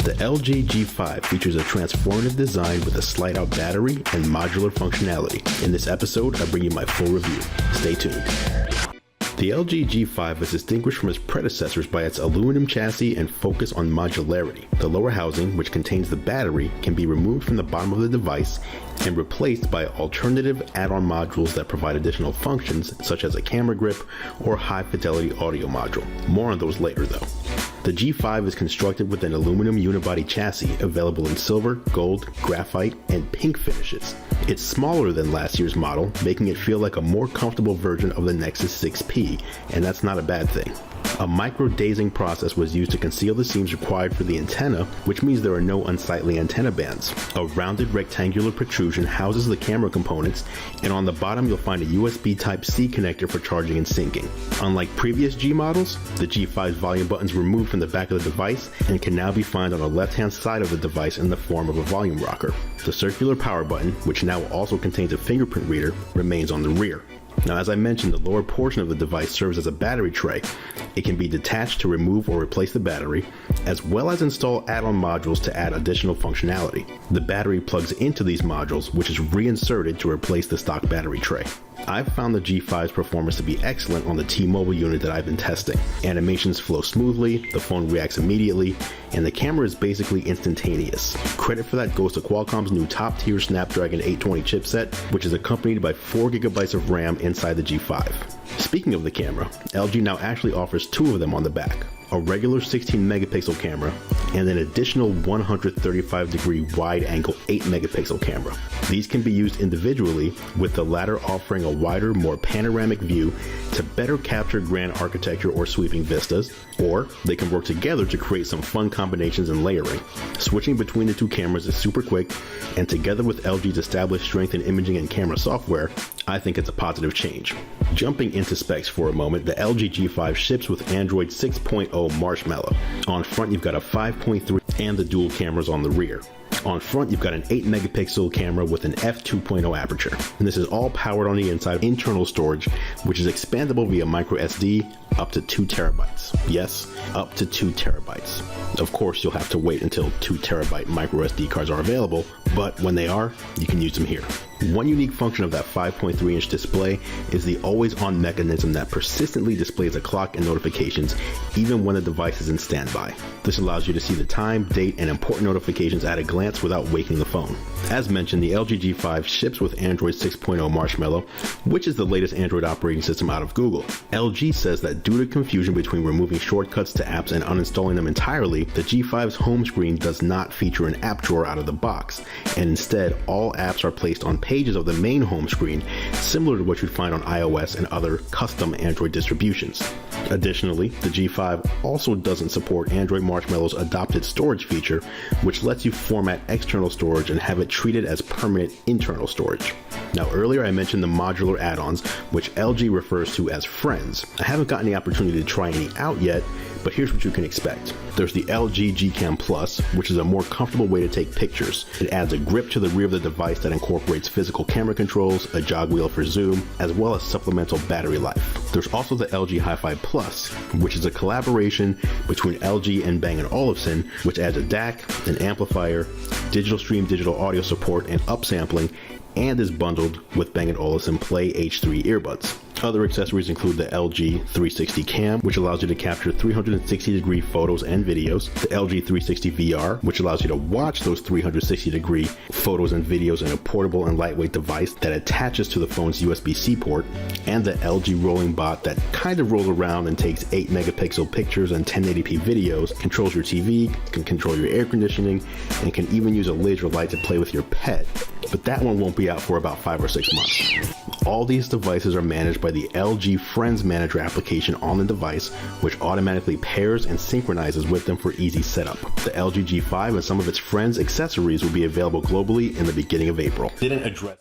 The LG G5 features a transformative design with a slide-out battery and modular functionality. In this episode, I bring you my full review. Stay tuned. The LG G5 is distinguished from its predecessors by its aluminum chassis and focus on modularity. The lower housing, which contains the battery, can be removed from the bottom of the device and replaced by alternative add-on modules that provide additional functions, such as a camera grip or high-fidelity audio module. More on those later, though. The G5 is constructed with an aluminum unibody chassis available in silver, gold, graphite, and pink finishes. It's smaller than last year's model, making it feel like a more comfortable version of the Nexus 6P, and that's not a bad thing. A micro-dazing process was used to conceal the seams required for the antenna, which means there are no unsightly antenna bands. A rounded rectangular protrusion houses the camera components, and on the bottom you'll find a USB Type-C connector for charging and syncing. Unlike previous G models, the G5's volume buttons were removed from the back of the device and can now be found on the left-hand side of the device in the form of a volume rocker. The circular power button, which now also contains a fingerprint reader, remains on the rear. Now, as I mentioned, the lower portion of the device serves as a battery tray. It can be detached to remove or replace the battery, as well as install add-on modules to add additional functionality. The battery plugs into these modules, which is reinserted to replace the stock battery tray. I've found the G5's performance to be excellent on the T-Mobile unit that I've been testing. Animations flow smoothly, the phone reacts immediately, and the camera is basically instantaneous. Credit for that goes to Qualcomm's new top-tier Snapdragon 820 chipset, which is accompanied by 4GB of RAM inside the G5. Speaking of the camera, LG now actually offers two of them on the back. A regular 16-megapixel camera, and an additional 135-degree wide-angle 8-megapixel camera. These can be used individually, with the latter offering a wider, more panoramic view to better capture grand architecture or sweeping vistas, or they can work together to create some fun combinations and layering. Switching between the two cameras is super quick, and together with LG's established strength in imaging and camera software, I think it's a positive change. Jumping into specs for a moment, the LG G5 ships with Android 6.0 Marshmallow. On front, you've got a 5.3 and the dual cameras on the rear. On front, you've got an 8-megapixel camera with an f2.0 aperture. And this is all powered on the inside internal storage, which is expandable via micro SD up to 2 terabytes. Yes, up to 2 terabytes. Of course, you'll have to wait until 2 terabyte micro SD cards are available, but when they are, you can use them here. One unique function of that 5.3-inch display is the always-on mechanism that persistently displays a clock and notifications even when the device is in standby. This allows you to see the time, date, and important notifications at a glance without waking the phone. As mentioned, the LG G5 ships with Android 6.0 Marshmallow, which is the latest Android operating system out of Google. LG says that due to confusion between removing shortcuts to apps and uninstalling them entirely, the G5's home screen does not feature an app drawer out of the box, and instead all apps are placed on pages of the main home screen, similar to what you'd find on iOS and other custom Android distributions. Additionally, the G5 also doesn't support Android Marshmallow's adopted storage feature, which lets you format external storage and have it treated as permanent internal storage. Now, earlier I mentioned the modular add-ons, which LG refers to as Friends. I haven't gotten the opportunity to try any out yet, but here's what you can expect. There's the LG Gcam Plus, which is a more comfortable way to take pictures. It adds a grip to the rear of the device that incorporates physical camera controls, a jog wheel for zoom, as well as supplemental battery life. There's also the LG Hi-Fi Plus, which is a collaboration between LG and Bang & Olufsen, which adds a DAC, an amplifier, digital stream digital audio support, and upsampling, and is bundled with Bang & Olufsen Play H3 earbuds. Other accessories include the LG 360 Cam, which allows you to capture 360-degree photos and videos, the LG 360 VR, which allows you to watch those 360-degree photos and videos in a portable and lightweight device that attaches to the phone's USB-C port, and the LG Rolling Bot that kind of rolls around and takes 8-megapixel pictures and 1080p videos, controls your TV, can control your air conditioning, and can even use a laser light to play with your pet. But that one won't be out for about 5 or 6 months. All these devices are managed by the LG Friends Manager application on the device, which automatically pairs and synchronizes with them for easy setup. The LG G5 and some of its Friends accessories will be available globally in the beginning of April. Didn't address